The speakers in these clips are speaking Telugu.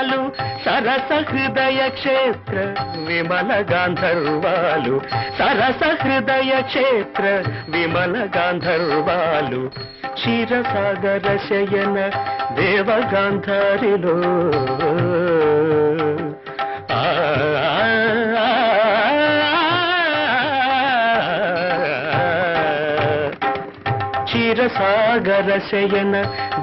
గాంధర్వాలు సరస హృదయ క్షేత్ర విమల గాంధర్వాలు సరస హృదయ క్షేత్ర విమల గాంధర్వాలు క్షీరసాగర శయన దేవగాంధారిలో క్షీరసాగర శయన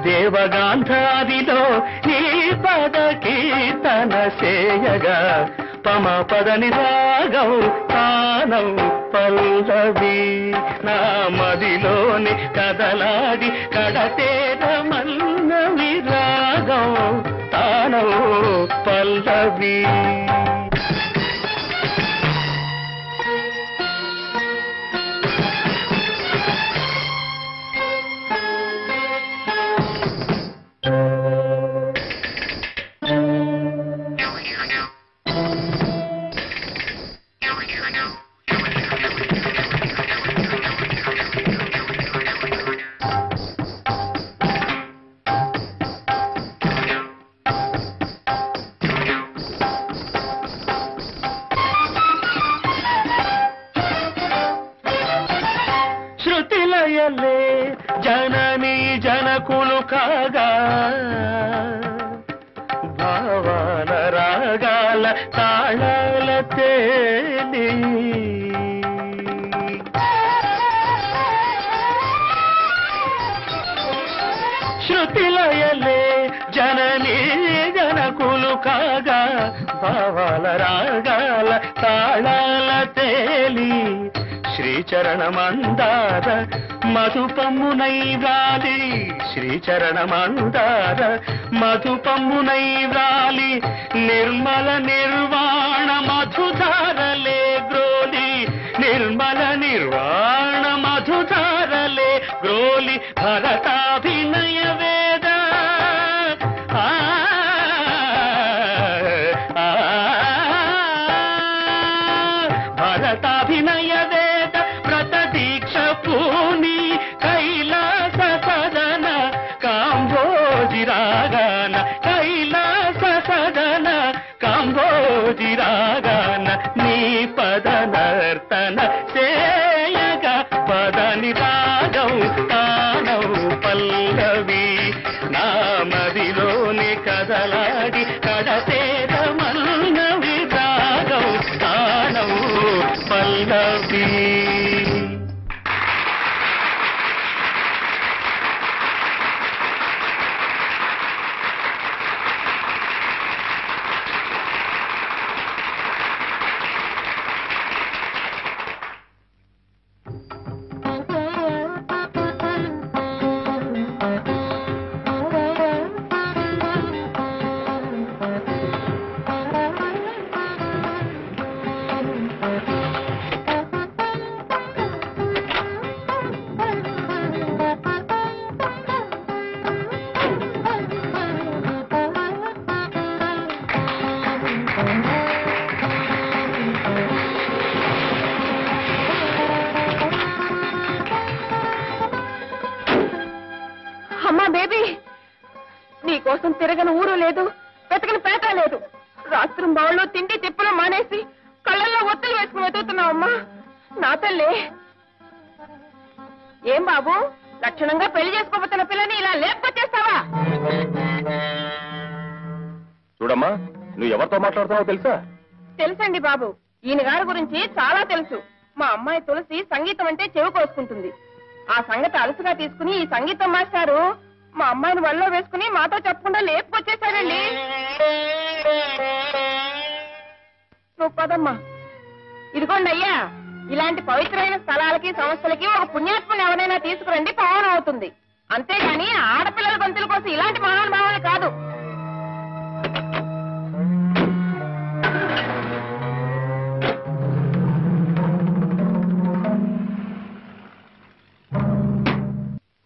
దేవగాంధారిలో నీ పద కీర్తన సేయగా పమ పదని రాగం తానం పల్లవి నా మదిలోని కదలాడి కడతేర మన్న విరాగం తానం పల్లవి శృతిలయలే జననీ జనకులు కాగా భావాల రాగాల తాళాల తేలి శృతిలయలే జననీ జనకులు కాగా భావాల రాగాల తాళాల తేలి శ్రీచరణమందార మధుపమ్మునై వ్రాలి శ్రీచరణమందార మధుపమ్మునై వ్రాలి నిర్మల నిర్వాణ మధుధారలే గ్రోలి నిర్మల నిర్వాణ మధుధారలే గ్రోలి భరతాభినయ వేద భరతాభినయ వేద వ్రత దీక్ష పూని కైలాస సదన కాంబోజి రాగాన కైలాస సదన కాంబోజి రాగాన నీ పద నర్తన సేయగ పదని రాగం తానౌ పల్లవి నా మదిలోని కదలాడి కడతేర మన్న విరాగం తానౌ పల్లవి అమ్మా బేబీ, నీకోసం తిరగని ఊరు లేదు, వెతకని పేట లేదు. రాత్రి బావుల్లో తిండి తిప్పులు మానేసి కళ్ళల్లో ఒత్తులు వేసుకుని వెతుకుతున్నావమ్మా. నా తల్లి, ఏం బాబు లక్షణంగా పెళ్లి చేసుకోబోతున్న పిల్లని ఇలా లేపుకొచ్చేస్తావా? చూడమ్మా, నువ్వు ఎవరితో మాట్లాడుతున్నావో తెలుసా? తెలుసండి బాబు, ఈయన గారి గురించి చాలా తెలుసు. మా అమ్మాయి తులసి సంగీతం అంటే చెవి కోసుకుంటుంది. ఆ సంగతి అలసుగా తీసుకుని ఈ సంగీతం మాస్టారు మా అమ్మాయిని వల్లో వేసుకుని మాతో చెప్పకుండా లేపుకొచ్చేశాడండి. నువ్వు పదమ్మా. ఇదిగోండి అయ్యా, ఇలాంటి పవిత్రమైన స్థలాలకి సంస్థలకి ఒక పుణ్యాత్మని ఎవరైనా తీసుకురండి, పావనం అవుతుంది. అంతేగాని ఆడపిల్లల బంతుల కోసం ఇలాంటి మహానుభావాలు కాదు.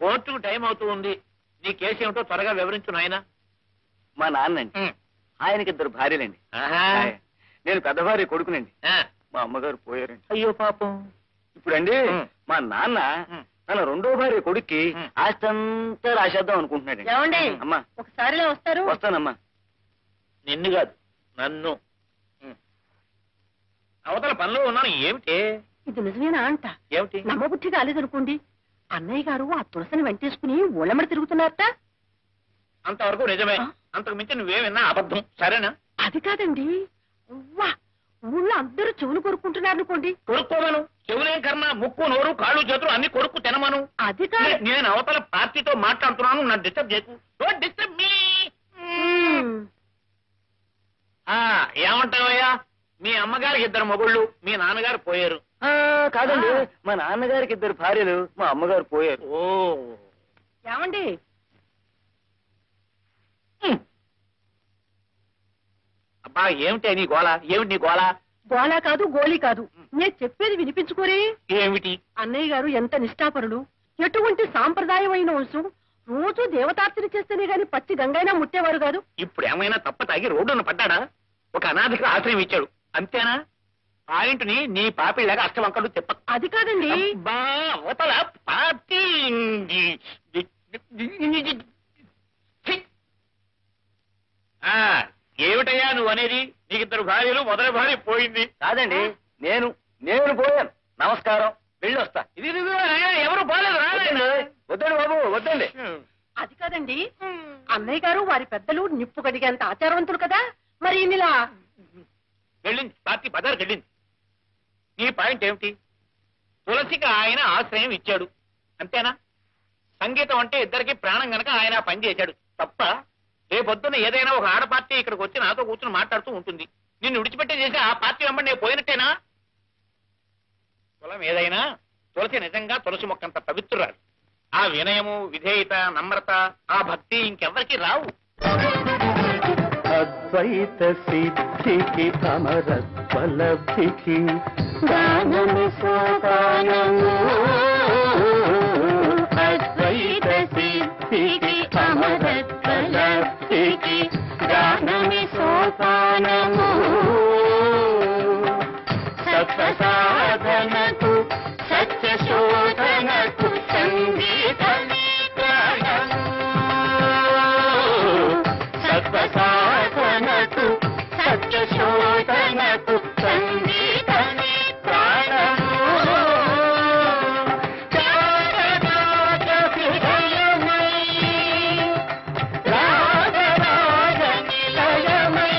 కోర్టుకు టైం అవుతూ ఉంది. నీ కేసు ఏమిటో త్వరగా వివరించు నాయన. మా నాన్నండి, ఆయనకి 2 భార్యలండి. నేను పెద్ద భార్య కొడుకునండి. మా అమ్మగారు పోయారండి. అయ్యో పాపం. ఇప్పుడండి మా నాన్న తన 2వ భార్య కొడుక్కి ఆస్తి అంతా రాసేద్దాం అనుకుంటున్నాడు. ఏమండి అమ్మా ఒకసారిలో వస్తారు? వస్తానమ్మా. నిన్ను కాదు నన్ను. అవతల పనిలో ఉన్నాను. ఏమిటి ఇది నిజమేనా అంట? ఏమిటి? నమ్మబుద్ధి కాలేదనుకోండి. అన్నయ్య గారు ఆ తులసిని వెంటేసుకుని ఊళ్ళమ్మడి తిరుగుతున్నారట. అంతవరకు నిజమే. అంతకు మించి నువ్వేమన్నా అబద్ధం. సరేనా? అది కాదండి. ఊళ్ళో అందరూ చెవులు కొరుక్కుంటున్నారు అనుకోండి. కొరుక్కోమను. చెవులేం కర్మ, ముక్కు నోరు కాళ్ళు చేతులు అన్ని కొరుక్కు తినమను. అది కాదు. నేను అవతల పార్టీతో మాట్లాడుతున్నాను. నన్ను డిస్టర్బ్ చేయకు. Don't disturb me. ఏమంటావయ్యా? మీ అమ్మగారికి 2 మొగుళ్ళు, మీ నాన్నగారు పోయారు. కాదండి, మా నాన్నగారికి 2 భార్యలు, మా అమ్మగారు పోయారు. ఓ ఏమండి? అబ్బా, ఏమిటి నీ గోళ? ఏమిటి నీ గోళ? గోళా కాదు, గోళీ కాదు. నేను చెప్పేది వినిపించుకోరే. ఏమిటి? అన్నయ్య గారు ఎంత నిష్ఠాపరుడు, ఎటువంటి సాంప్రదాయమైన వంశం. రోజు దేవతార్చన చేస్తేనే గాని పచ్చి గంగైనా ముట్టేవారు కాదు. ఇప్పుడు ఏమైనా తప్ప తాగి రోడ్డున పడ్డాడా? ఒక అనాథకి ఆశ్రయం ఇచ్చాడు, అంతేనా? పాయింట్ని నీ పాపిళ్ళగా అష్టవంకలు చెప్ప. అది కాదండి. అవతల పార్టీ. ఏమిటయ్యా నువ్వు అనేది? నీకు 2 భార్యలు, మొదటి భార్య పోయింది. కాదండి, నేను పోయాను. నమస్కారం, వెళ్ళొస్తా. ఇది ఎవరు పోలేదు. వద్దండి బాబు, వద్దండి. అది కాదండి. అన్నయ్య గారు వారి పెద్దలు నిప్పు కడిగేంత ఆచారవంతులు కదా. మరి ఇన్నిలా వెళ్ళింది, పార్టీ బజార్కి వెళ్ళింది. నీ పాయింట్ ఏమిటి? తులసికి ఆయన ఆశ్రయం ఇచ్చాడు, అంతేనా? సంగీతం అంటే ఇద్దరికి ప్రాణం గనక ఆయన పని చేశాడు, తప్ప రేపొద్దున ఏదైనా ఒక ఆడ పార్టీ ఇక్కడికి వచ్చి నాతో కూర్చుని మాట్లాడుతూ ఉంటుంది. నిన్ను విడిచిపెట్టే చేసి ఆ పార్టీ వెంబడి నేను పోయినట్టేనా? కులం ఏదైనా తులసి నిజంగా తులసి మొక్కంత పవిత్రురాలు. ఆ వినయము, విధేయత, నమ్రత, ఆ భక్తి ఇంకెవ్వరికి రావు. అద్వైత సిద్ధికి అమరత్వలబ్ధికి గానము సోపానము. అద్వైత సిద్ధికి అమరత్వలబ్ధికి గానమి సోపానము. సత్వ సాధనకు సత్య శోధనకు సంగీతమే ప్రాణము. సత్వ సాధనకు సత్య శోధనకు సంగీతమే ప్రాణము. రాగరాగ హృదయమై, రాగరాగ నిలయమై,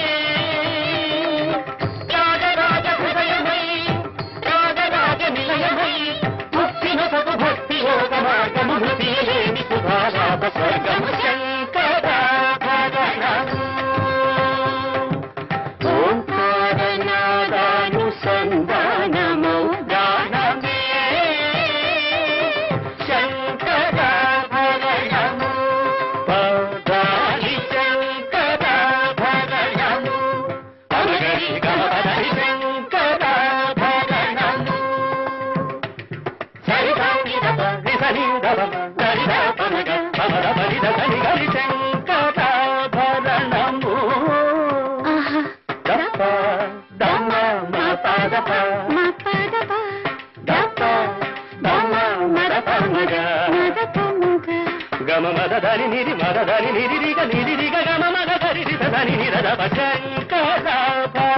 రాగరాగ హృదయమై, రాగరాగ నిలయమై, ముక్తినొసగు భక్తి యోగ మార్గము ముక్తిలేని సుధాలాభ స్వర్గము శంకరాభరణము. ఓంకారనాదానుసంధానమౌ గానమే శంకరాభరణము. పదాని శంకరాభరణము. పమగరి గమపదని శంకరాభరణము. సరిదాని దప నిసని దపమ దరిద పమగ పమద పరిద సని గరి శంకరాభరణము. దప దమ మపదప మపదప దప దమ మదపమగ మదపమగ గమ మదదని నిరి మదదని నిరిగ నిరిగ గమ మద దరి దని నిరదప శంకరాభరణము.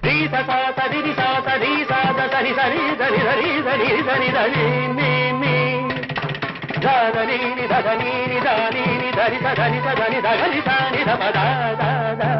రీస సాస దిరి సాస రీ సాస సరి సరి దని ధరి ధరి ధని ధని ని ని ధని ని ధని ని ధని ని ధరి ధని ధని ధని ధని ధప దా దా దా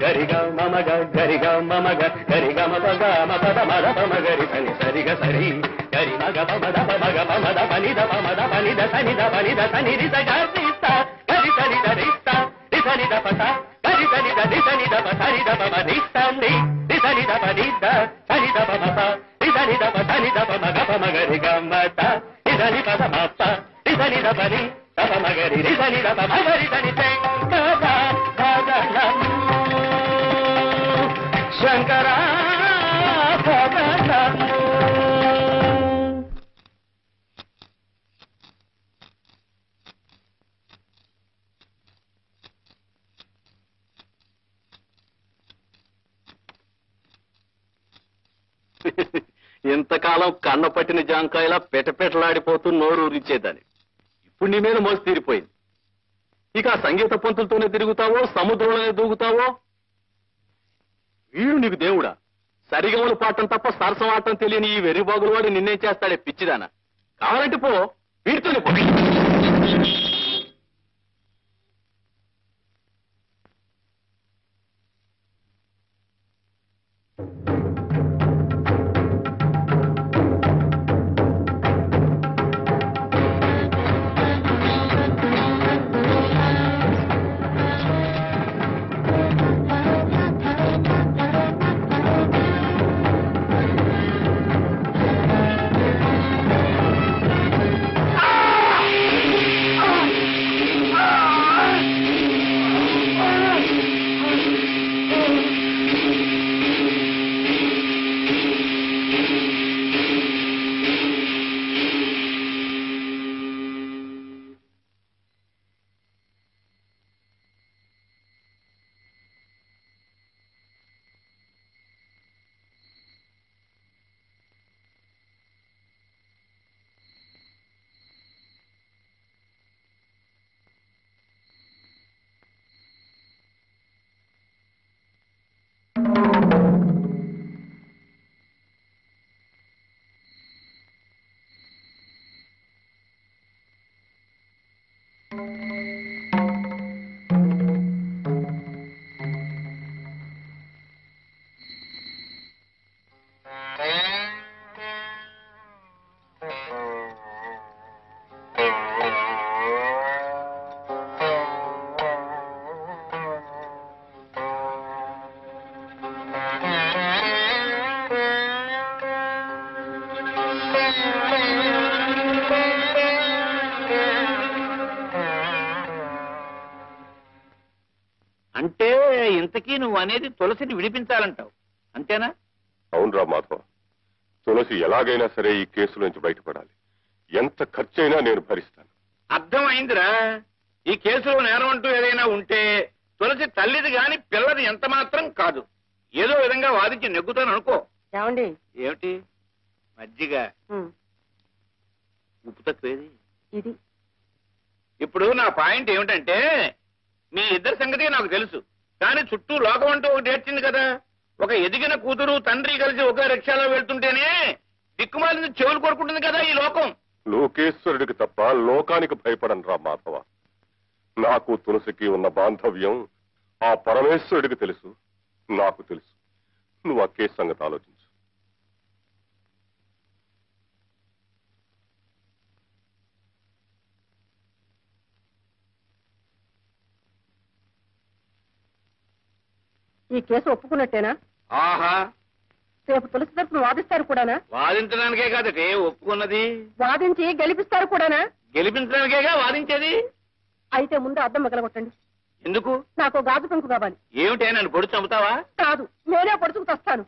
గరి గ మమ గ గరి గ మమ గ గరి గ మ ప మ పద మ ద ప మ గరి సని సరి గ సరి గరి మ గ ప మ ద ప మ గ ప మ ద ప ని ద ప మ ద ప ని ద సని ద ప ని ద సని రి స గ రి స గరి సని ద రి స రి సని ద ప స గరి సని ద రి సని ద ప సని ద ప మ రి స ని రి సని ద ప ని ద సని ద ప మ ప రి సని ద ప సని ద ప మ గ ప మ గ రి గ మ త రి సని ప ద మ ప రి సని ద ప ని ద ప మ గ రి రి సని ద ప మ గ రి సని శంకరాభరణము. శంకరాభరణము. ఇంతకాలం కన్న పట్టిన జాంకాయలా పెటపెటలాడిపోతూ నోరు ఊరించేదాన్ని. ఇప్పుడు నీ మీద మోసి తీరిపోయింది. ఇక ఆ సంగీత పంతులతోనే తిరుగుతావో సముద్రంలోనే దూకుతావో? వీడు నీకు దేవుడా? సరిగమలు పాడటం తప్ప సరసం ఆడటం తెలియని ఈ వెర్రిబాగుల వాడు నిన్నేం చేస్తాడే పిచ్చిదానా? కావాలంటే పో, వీడితోనే పో. అంటే ఇంతకీ నువ్వు అనేది తులసిని విడిపించాలంటావు, అంతేనా? అవునరా మాధవ, తులసి ఎలాగైనా సరే ఈ కేసు నుంచి బయటపడాలి. ఎంత ఖర్చైనా నేను భరిస్తాను. అర్థం అయిందిరా. ఈ కేసులో నేరం అంటూ ఏదైనా ఉంటే తులసి తల్లిది గాని పిల్లది ఎంత మాత్రం కాదు. ఏదో విధంగా వాదించి నెగ్గుతాను అనుకో. ఏమండి? ఏమిటి? మజ్జిగ ఉప్పు తక్కువేది. ఇది ఇప్పుడు నా పాయింట్ ఏమిటంటే, మీ ఇద్దరి సంగతి నాకు తెలుసు, కానీ చుట్టూ లోకం అంటూ ఒకటి ఏడ్చింది కదా. ఒక ఎదిగిన కూతురు తండ్రి కలిసి ఒకే రిక్షాలో వెళ్తుంటేనే దిక్కుమాలిన చెవులు కోరుకుంటుంది కదా ఈ లోకం. లోకేశ్వరుడికి తప్ప లోకానికి భయపడను రా మాధవ. నాకు తులసికి ఉన్న బాంధవ్యం ఆ పరమేశ్వరుడికి తెలుసు, నాకు తెలుసు. నువ్వు ఆ కేసు సంగతి ఆలోచించు. ఈ కేసు ఒప్పుకున్నట్టేనా? ఆహా, రేపు తులసి తరపున వాదిస్తారు కూడానా? వాదించడానికే కాదటే ఒప్పుకున్నది. వాదించి గెలిపిస్తారు కూడానా? గెలిపించడానికేగా వాదించేది. అయితే ముందు అద్దం మిగలగొట్టండి. ఎందుకు? నాకు గాజు పెంకు కావాలి. ఏమిటే, నన్ను పొడి చంపుతావా? కాదు, నేనే పొడుచుకు తెస్తాను.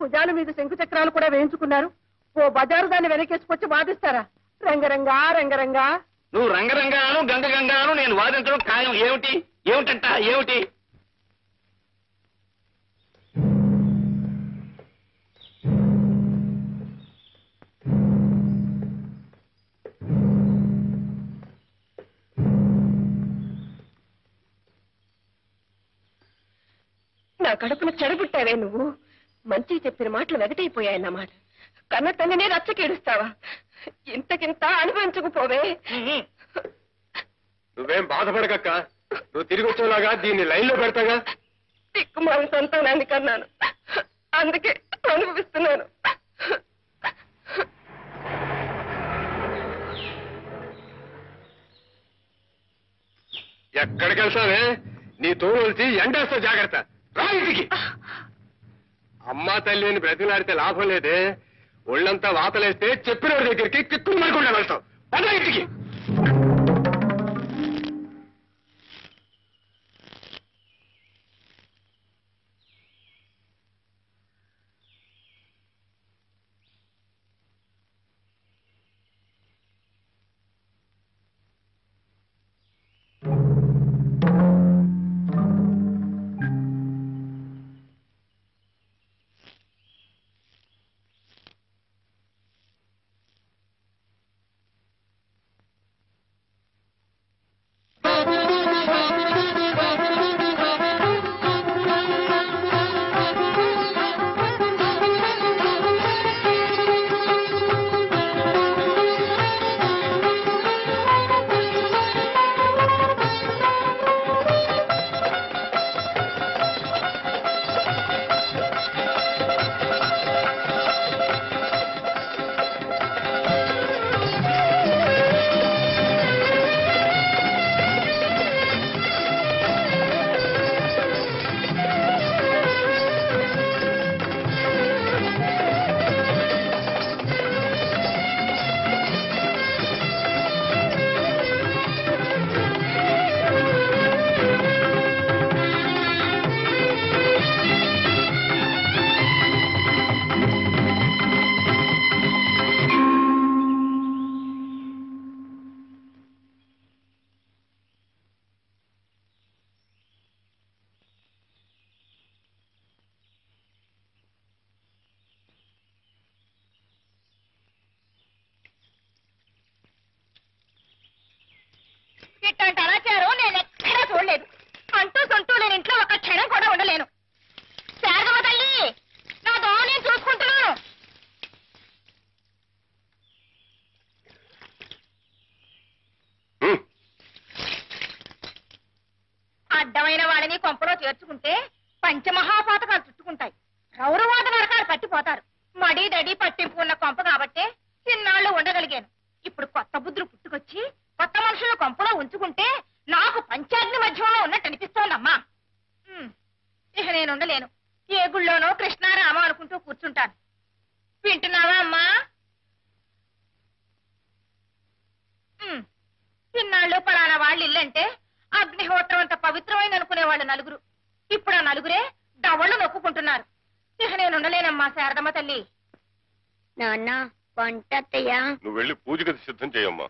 భుజాల మీద శంకు చక్రాలు కూడా వేయించుకున్నారు. ఓ బజారు దాన్ని వెనకేసుకొచ్చి వాదిస్తారా? రంగరంగా రంగరంగా. నువ్వు రంగరంగాను గంగ గంగాను నేను వాదించడం ఖాయం. ఏమిటి ఏమిటంట ఏమిటి? నా కడుపును చెడబుట్టావే నువ్వు. మంచి చెప్పిన మాటలు వెగటైపోయాయన్నమాట. కన్న తల్లినే రచ్చకేడుస్తావా? ఇంతకింత అనుభవించకపోవే. నువ్వేం బాధపడకక్క, నువ్వు తిరిగి వచ్చేలాగా దీన్ని లైన్లో పెడతాగా. తిక్కుమాల సంతానాన్ని కన్నాను, అందుకే అనుభవిస్తున్నాను. ఎక్కడికి వెళ్తావే? నీ తోలు వచ్చి ఎండేస్తా, జాగ్రత్త. రా ఇంటికి. అమ్మా తల్లి అని బ్రతిలాడితే లాభం లేదే. ఒళ్ళంతా వాతలేస్తే చెప్పిన వాడి దగ్గరికి కిక్కులు మరకుండా వెళ్తావు. పద ఇంటికి. ఇట్లాంటి అనాచారం నేను ఎక్కడా చూడలేదు. అంటూ సొంటూ నేను ఇంట్లో ఒక క్షణం కూడా ఉండలేను. శారదమ్మ తల్లి, నా దోమ నేను చూసుకుంటున్నాను. అడ్డమైన వాళ్ళని కొంపలో చేర్చుకుంటే పంచమహాపాతకాలు చుట్టుకుంటాయి. రౌరవాద నరకాలు పట్టిపోతారు. మడి దడి పట్టింపు ఉన్న కొంప కాబట్టే ఇన్నాళ్ళు ఉండగలిగాను. ఇప్పుడు కొత్త బుద్ధులు పుట్టుకొచ్చి కొత్త మనుషుల కొంపలో ఉంచుకుంటే నాకు పంచాగ్ని మధ్యంలో ఉన్నట్టు అనిపిస్తోందమ్మా. ఇక నేను ఉండలేను. ఏ గుళ్ళోనో కృష్ణారామ అనుకుంటూ కూర్చుంటాను. వింటున్నావా అమ్మా? ఇన్నాళ్ళు పలానా వాళ్ళు ఇల్లంటే అగ్నిహోత్రం అంత పవిత్రమైన అనుకునేవాళ్ళు నలుగురు. ఇప్పుడు ఆ నలుగురే దవళ్ళు నొక్కుకుంటున్నారు. ఇక నేను ఉండలేనమ్మా శారదమ్మ తల్లి. నాన్న వంటయ్యా, నువ్వు వెళ్ళి పూజ గది సిద్ధం చేయమ్మా.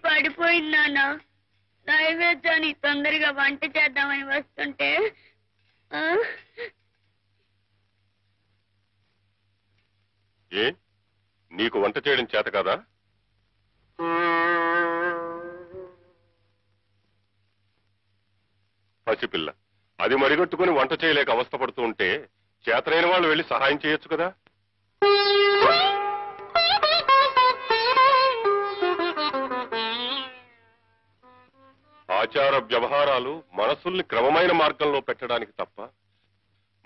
పడిపోయింది నాన్న. నైవేద్యాన్ని తొందరగా వంట చేద్దామని వస్తుంటే ఏ నీకు వంట చేయడం చేత కదా? పసిపిల్ల, అది మరిగట్టుకుని వంట చేయలేక అవస్థపడుతూ ఉంటే చేతనైన వాళ్ళు వెళ్లి సహాయం చేయొచ్చు కదా. ఆచార వ్యవహారాలు మనసుల్ని క్రమమైన మార్గంలో పెట్టడానికి తప్ప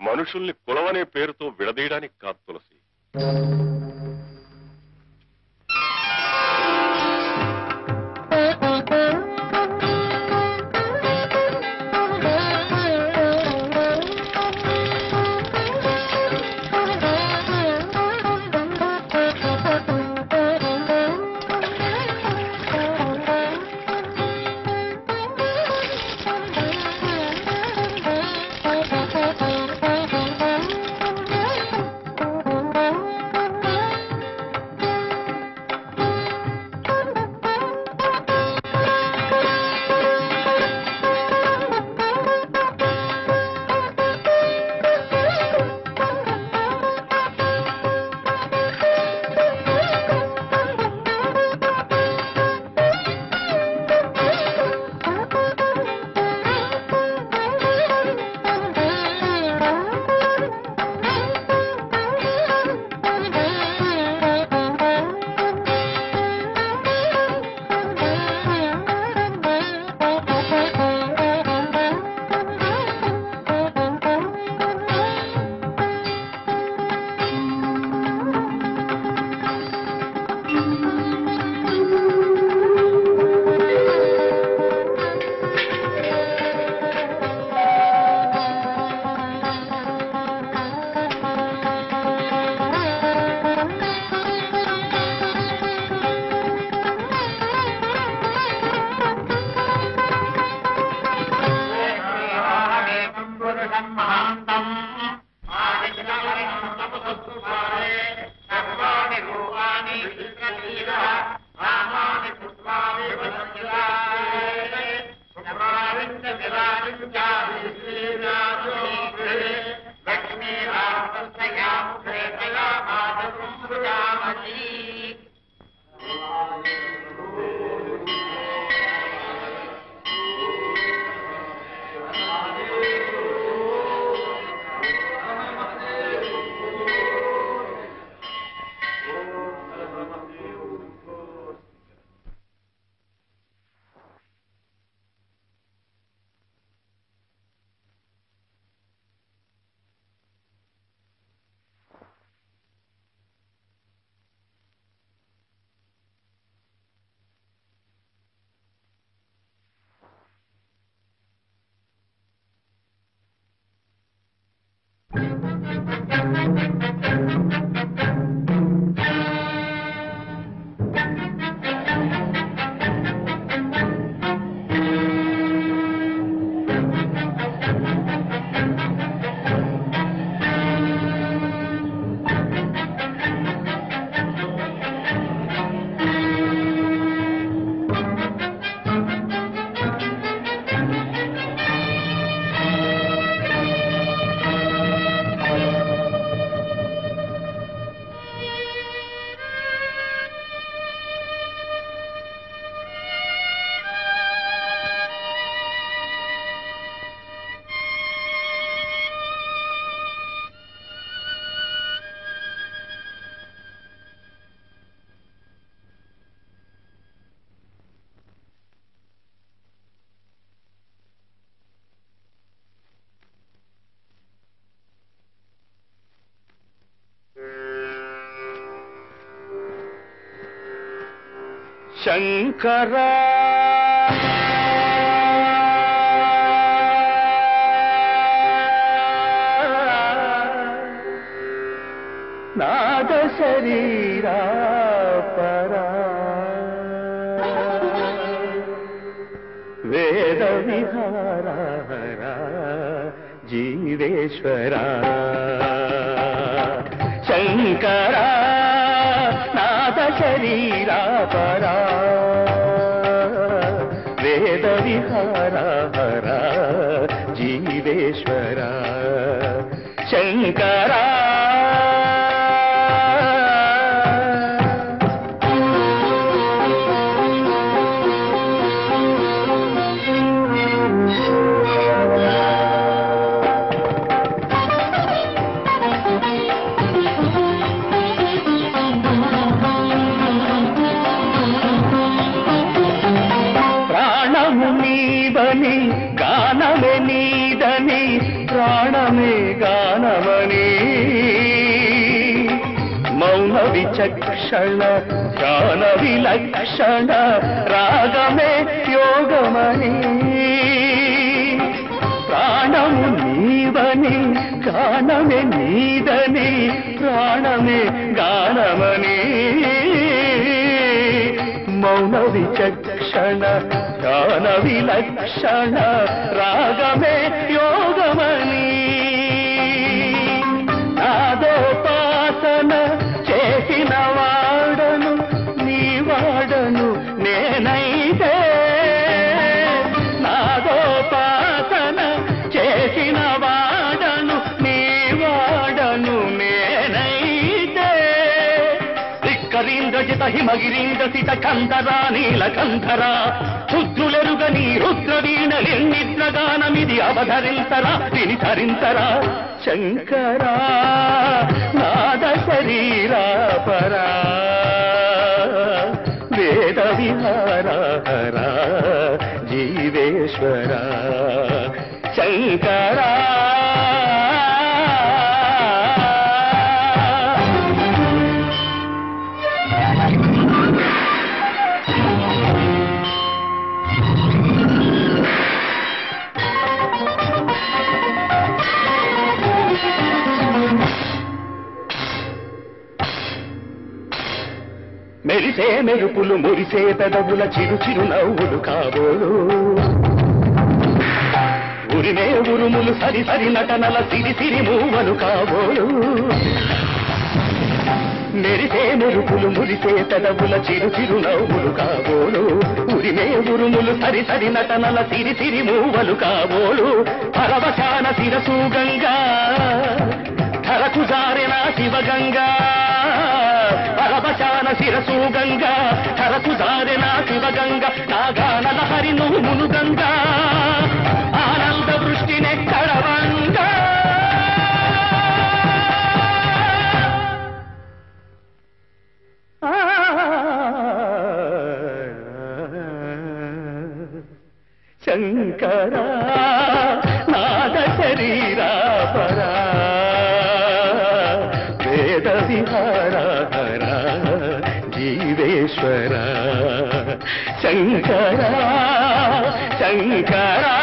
మనుషుల్ని కులమనే పేరుతో విడదీయడానికి కాదు తులసి. శంకరా నాద శరీరా పరా వేద విహార జీవేశ్వరా శంకరా నాద శరీరా పరా వేద విహార జీవేశ్వరా శంకరా గానమే నీదని ప్రాణమే గానమని మౌన విచక్షణ గాన విలక్షణ రాగమే యోగమని ప్రాణము నీవని గానమే నీదని ప్రాణమే గానమని మౌన విచక్షణ గాన విలక్షణ రాగమే యోగమని నాదోపాసన చేసిన వాడను నీ వాడను నేనైతే నాదోపాసన చేసిన వాడను నీ వాడను నేనైతే రిక్కరీంద్రజిత హిమగిరీంద్ర సిత కంధరా నీలకంధరా రుద్రులెరుగని రుద్రవీణలెన్నిద్రగానమిది అవధరించరా విని ధరించరా శంకరా నాద శరీరా పరా వేద విహార జీవేశ్వరా శంకరా మెరిసే మెరుపులు మురిసే పెదవుల చిరు చిరు నవ్వులు కాబోలు ఉరిమే ఉరుములు సరి సరి నటనల సిరి సిరి మూవలు కాబోలు మెరిసే మెరుపులు మురిసే పెదవుల చిరు చిరు నవ్వులు కాబోలు ఉరిమే ఉరుములు సరి సరి నటనల సిరి సిరి మూవలు కాబోలు పరవశాన శిరసు గంగా ధరకు జారిన శివగంగా పరవశాన శిరసు గంగా ధరకు జారిన శివగంగా నాగానల హరి నువ్వు మునుగంగా ఆనంద వృష్టినే కడవంగా శంకరా నాద శరీరా పరా వేద విహార జీవేశ్వరా శంకరా శంకరా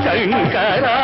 శంకరా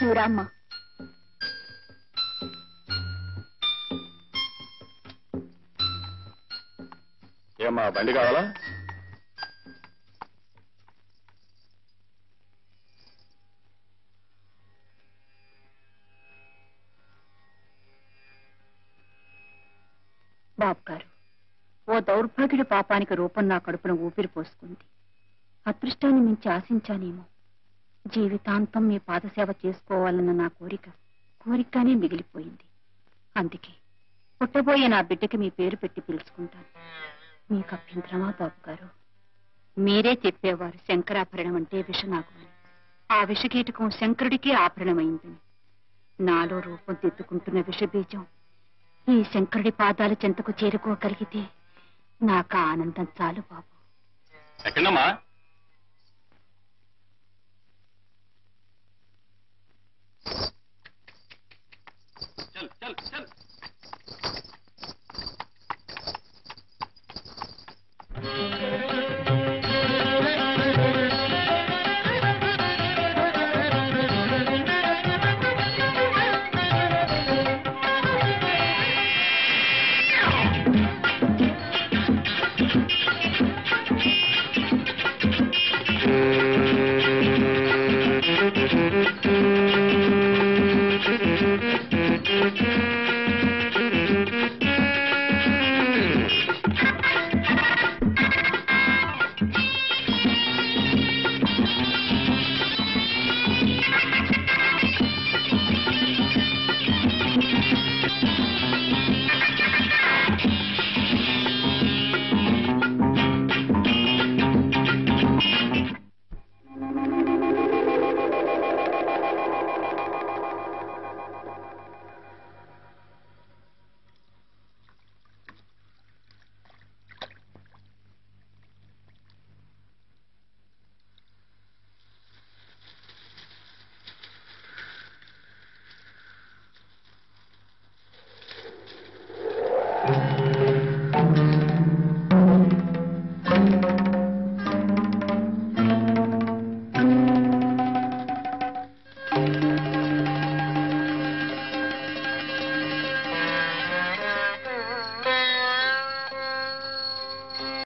నువ్వు రామ్మా. ఏమ్మా బండి కావాలా? బాబు గారు, ఓ దౌర్భాగ్యుడి పాపానికి రూపం నా కడుపున ఊపిరి పోసుకుంది. అదృష్టాన్ని మించి ఆశించానేమో. జీవితాంతం మీ పాదసేవ చేసుకోవాలన్న నా కోరికగానే మిగిలిపోయింది. అందుకే పుట్టబోయే నా బిడ్డకి మీ పేరు పెట్టి పిలుచుకుంటాను. మీకు అభ్యంతరమా బాబు గారు? మీరే చెప్పేవారు శంకరాభరణం అంటే విషనాగుమని. ఆ విషకీటకం శంకరుడికే ఆభరణమైందని. నాలో రూపం దిద్దుకుంటున్న విషబీజం ఈ శంకరుడి పాదాల చెంతకు చేరుకోగలిగితే నాకు ఆనందం చాలు బాబు. ఎక్కడమ్మా? చల్ చల్ చల్.